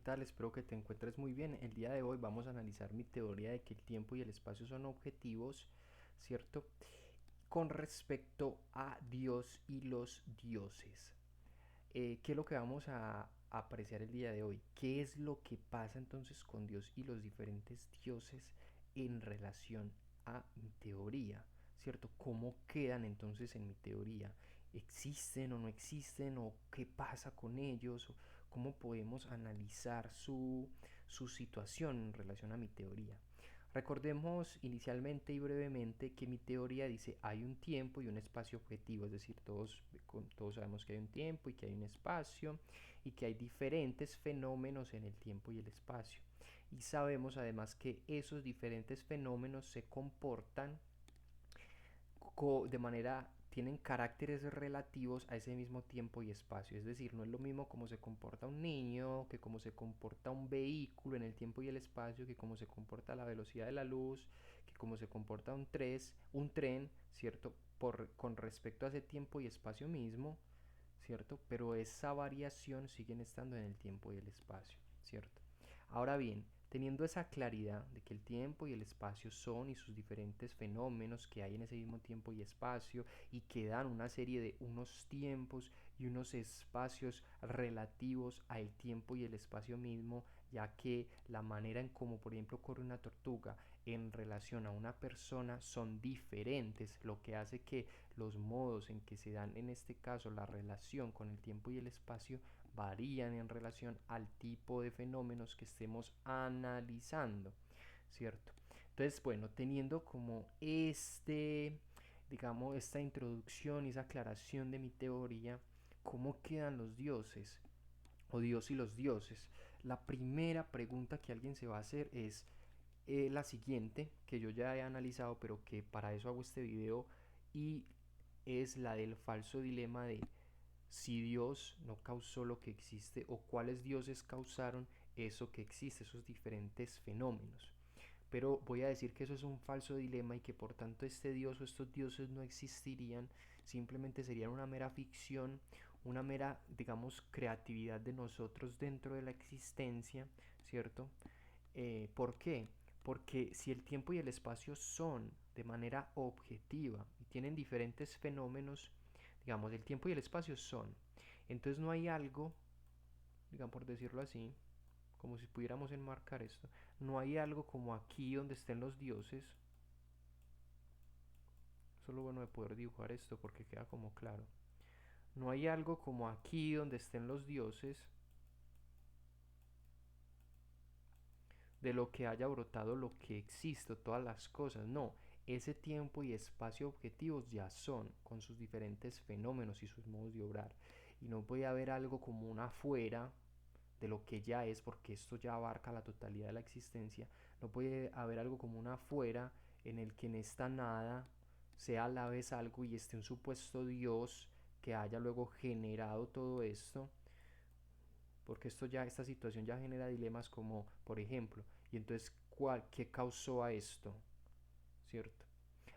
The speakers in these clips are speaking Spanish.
tal? Espero que te encuentres muy bien. El día de hoy vamos a analizar mi teoría de que el tiempo y el espacio son objetivos, ¿cierto? Con respecto a Dios y los dioses. ¿Qué es lo que vamos a apreciar el día de hoy? ¿Qué es lo que pasa entonces con Dios y los diferentes dioses en relación a mi teoría? ¿Cierto? ¿Cómo quedan entonces en mi teoría? ¿Existen o no existen? ¿O qué pasa con ellos? ¿O cómo podemos analizar su situación en relación a mi teoría? Recordemos inicialmente y brevemente que mi teoría dice hay un tiempo y un espacio objetivo, es decir, todos sabemos que hay un tiempo y que hay un espacio y que hay diferentes fenómenos en el tiempo y el espacio. Y sabemos además que esos diferentes fenómenos se comportan de manera, tienen caracteres relativos a ese mismo tiempo y espacio. Es decir, no es lo mismo cómo se comporta un niño, que cómo se comporta un vehículo en el tiempo y el espacio, que cómo se comporta la velocidad de la luz, que cómo se comporta un tren, ¿cierto? Con respecto a ese tiempo y espacio mismo, ¿cierto? Pero esa variación siguen estando en el tiempo y el espacio, ¿cierto? Ahora bien, teniendo esa claridad de que el tiempo y el espacio son y sus diferentes fenómenos que hay en ese mismo tiempo y espacio y que dan una serie de unos tiempos y unos espacios relativos al tiempo y el espacio mismo, ya que la manera en cómo, por ejemplo, corre una tortuga en relación a una persona son diferentes, lo que hace que los modos en que se dan en este caso la relación con el tiempo y el espacio varían en relación al tipo de fenómenos que estemos analizando, ¿cierto? Entonces, bueno, teniendo como digamos, esta introducción y esa aclaración de mi teoría, ¿cómo quedan los dioses? O Dios y los dioses. La primera pregunta que alguien se va a hacer es la siguiente, que yo ya he analizado, pero que para eso hago este video, y es la del falso dilema de si Dios no causó lo que existe o cuáles dioses causaron eso que existe, esos diferentes fenómenos. Pero voy a decir que eso es un falso dilema y que por tanto este dios o estos dioses no existirían, simplemente serían una mera ficción, una mera, digamos, creatividad de nosotros dentro de la existencia, ¿cierto? ¿Por qué? Porque si el tiempo y el espacio son de manera objetiva y tienen diferentes fenómenos, digamos, el tiempo y el espacio son, entonces no hay algo, digamos por decirlo así, como si pudiéramos enmarcar esto, no hay algo como aquí donde estén los dioses, eso es lo bueno de poder dibujar esto porque queda como claro, no hay algo como aquí donde estén los dioses, de lo que haya brotado lo que existe, todas las cosas. No, ese tiempo y espacio objetivos ya son, con sus diferentes fenómenos y sus modos de obrar. Y no puede haber algo como una afuera de lo que ya es, porque esto ya abarca la totalidad de la existencia. No puede haber algo como una afuera en el que en esta nada sea a la vez algo y esté un supuesto Dios que haya luego generado todo esto, porque esta situación ya genera dilemas como, por ejemplo, y entonces, ¿qué causó a esto? ¿Cierto?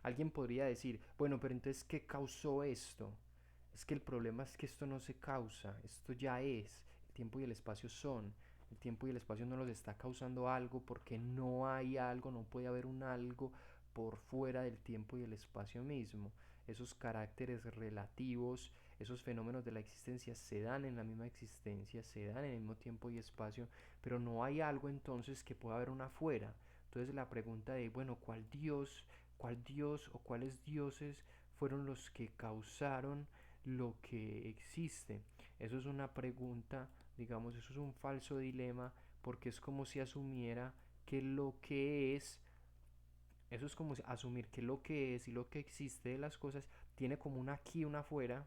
Alguien podría decir, bueno, pero entonces, ¿qué causó esto? Es que el problema es que esto no se causa, esto ya es, el tiempo y el espacio son, el tiempo y el espacio no los está causando algo porque no hay algo, no puede haber un algo por fuera del tiempo y el espacio mismo. Esos caracteres relativos, esos fenómenos de la existencia se dan en la misma existencia, se dan en el mismo tiempo y espacio, pero no hay algo entonces que pueda haber una afuera. Entonces la pregunta de, bueno, cuál dios o cuáles dioses fueron los que causaron lo que existe? Eso es una pregunta, digamos, eso es un falso dilema, porque es como si asumiera que lo que es, eso es como asumir que lo que es y lo que existe de las cosas tiene como una aquí y una afuera,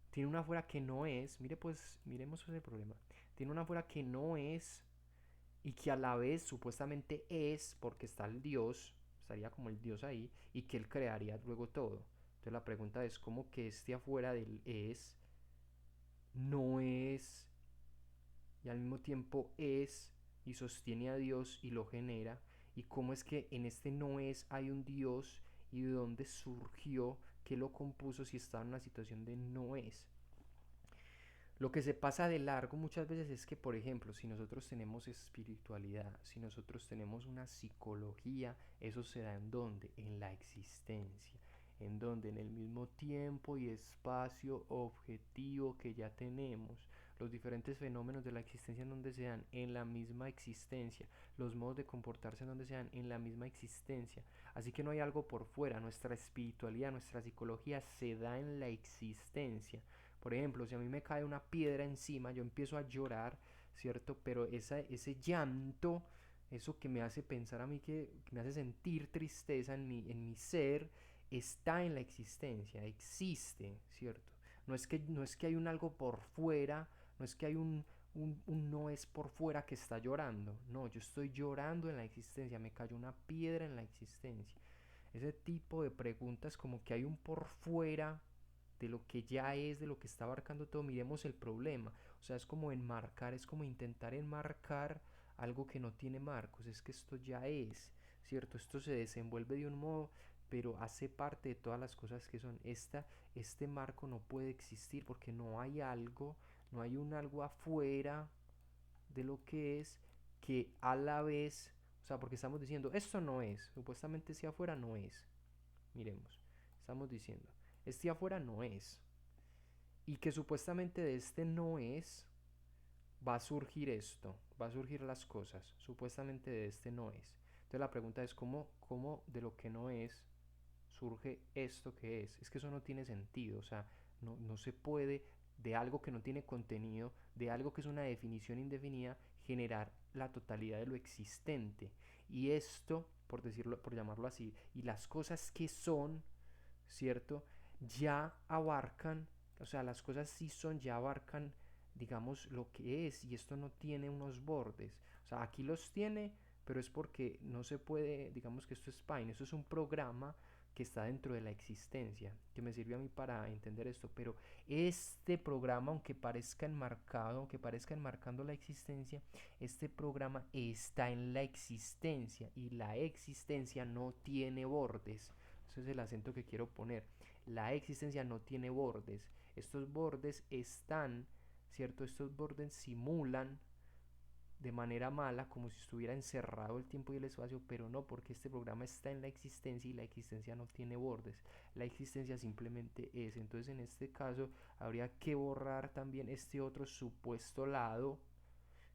tiene una afuera que no es, mire pues, miremos ese problema, tiene una afuera que no es y que a la vez supuestamente es porque está el Dios, estaría como el Dios ahí y que él crearía luego todo. Entonces la pregunta es cómo que este afuera del es no es y al mismo tiempo es y sostiene a Dios y lo genera, y cómo es que en este no es hay un Dios y de dónde surgió, que lo compuso si está en una situación de no es. Lo que se pasa de largo muchas veces es que, por ejemplo, si nosotros tenemos espiritualidad, si nosotros tenemos una psicología, eso se da en dónde, en la existencia, en donde en el mismo tiempo y espacio objetivo que ya tenemos, los diferentes fenómenos de la existencia en donde se dan en la misma existencia, los modos de comportarse en donde se dan en la misma existencia. Así que no hay algo por fuera, nuestra espiritualidad, nuestra psicología se da en la existencia. Por ejemplo, si a mí me cae una piedra encima, yo empiezo a llorar, ¿cierto? Pero ese llanto, eso que me hace pensar a mí, que me hace sentir tristeza en mi ser, está en la existencia, existe, ¿cierto? No es que hay un algo por fuera, no es que hay un no es por fuera que está llorando, no, yo estoy llorando en la existencia, me cayó una piedra en la existencia. Ese tipo de preguntas como que hay un por fuera de lo que ya es, de lo que está abarcando todo, miremos el problema. O sea, es como enmarcar, es como intentar enmarcar algo que no tiene marcos, es que esto ya es, ¿cierto? Esto se desenvuelve de un modo, pero hace parte de todas las cosas que son. Este marco no puede existir porque no hay algo, no hay un algo afuera de lo que es que a la vez, o sea, porque estamos diciendo, esto no es, supuestamente si afuera no es. Miremos, estamos diciendo, este afuera no es. Y que supuestamente de este no es, va a surgir esto, va a surgir las cosas. Supuestamente de este no es. Entonces la pregunta es cómo de lo que no es surge esto que es. Es que eso no tiene sentido. O sea, no se puede de algo que no tiene contenido, de algo que es una definición indefinida, generar la totalidad de lo existente. Y esto, por decirlo, por llamarlo así, y las cosas que son, ¿cierto? Ya abarcan, o sea, las cosas sí son, ya abarcan, digamos, lo que es, y esto no tiene unos bordes. O sea, aquí los tiene, pero es porque no se puede, digamos que esto es Pine, esto es un programa que está dentro de la existencia, que me sirve a mí para entender esto, pero este programa, aunque parezca enmarcado, aunque parezca enmarcando la existencia, este programa está en la existencia y la existencia no tiene bordes. Ese es el acento que quiero poner. La existencia no tiene bordes. Estos bordes están, ¿cierto? Estos bordes simulan de manera mala como si estuviera encerrado el tiempo y el espacio, pero no, porque este programa está en la existencia y la existencia no tiene bordes. La existencia simplemente es. Entonces en este caso habría que borrar también este otro supuesto lado,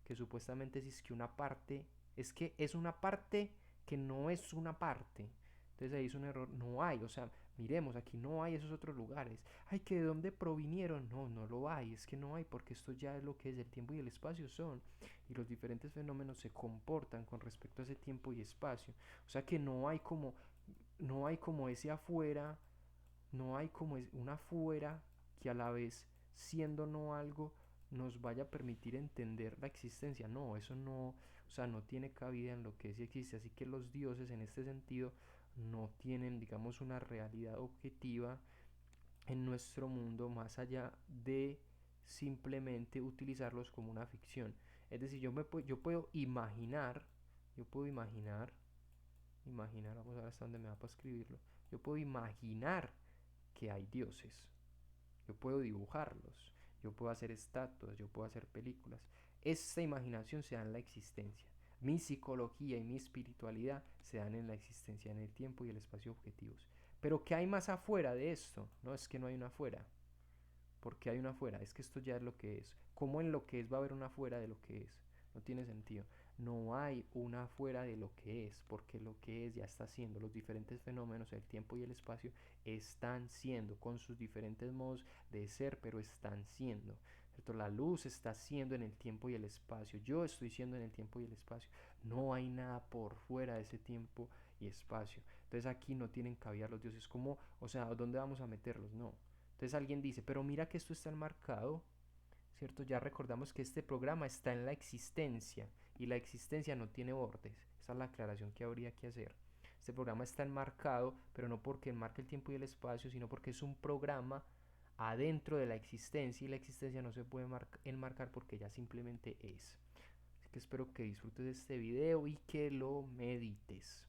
que supuestamente es que una parte, es que es una parte que no es una parte. Entonces ahí es un error, no hay, o sea, miremos, aquí no hay esos otros lugares. Ay, que de dónde provinieron, no, no lo hay, es que no hay, porque esto ya es lo que es el tiempo y el espacio son, y los diferentes fenómenos se comportan con respecto a ese tiempo y espacio. O sea que no hay como ese afuera, no hay como una afuera que a la vez, siendo no algo, nos vaya a permitir entender la existencia. No, eso no, o sea, no tiene cabida en lo que sí existe. Así que los dioses en este sentido no tienen, digamos, una realidad objetiva en nuestro mundo más allá de simplemente utilizarlos como una ficción. Es decir, yo puedo imaginar, yo puedo imaginar, vamos a ver hasta dónde me da para escribirlo. Yo puedo imaginar que hay dioses. Yo puedo dibujarlos, yo puedo hacer estatuas, yo puedo hacer películas. Esta imaginación se da en la existencia. Mi psicología y mi espiritualidad se dan en la existencia, en el tiempo y el espacio objetivos. Pero ¿qué hay más afuera de esto? No es que no hay una afuera. ¿Por qué hay una afuera? Es que esto ya es lo que es. ¿Cómo en lo que es va a haber una afuera de lo que es? No tiene sentido. No hay una afuera de lo que es, porque lo que es ya está siendo. Los diferentes fenómenos, el tiempo y el espacio, están siendo con sus diferentes modos de ser, pero están siendo. ¿Cierto? La luz está siendo en el tiempo y el espacio. Yo estoy siendo en el tiempo y el espacio. No hay nada por fuera de ese tiempo y espacio. Entonces aquí no tienen cabida los dioses. ¿Cómo? O sea, ¿dónde vamos a meterlos? No. Entonces alguien dice, pero mira que esto está enmarcado, ¿cierto? Ya recordamos que este programa está en la existencia y la existencia no tiene bordes. Esa es la aclaración que habría que hacer. Este programa está enmarcado, pero no porque enmarque el tiempo y el espacio, sino porque es un programa adentro de la existencia y la existencia no se puede enmarcar porque ya simplemente es. Así que espero que disfrutes de este video y que lo medites.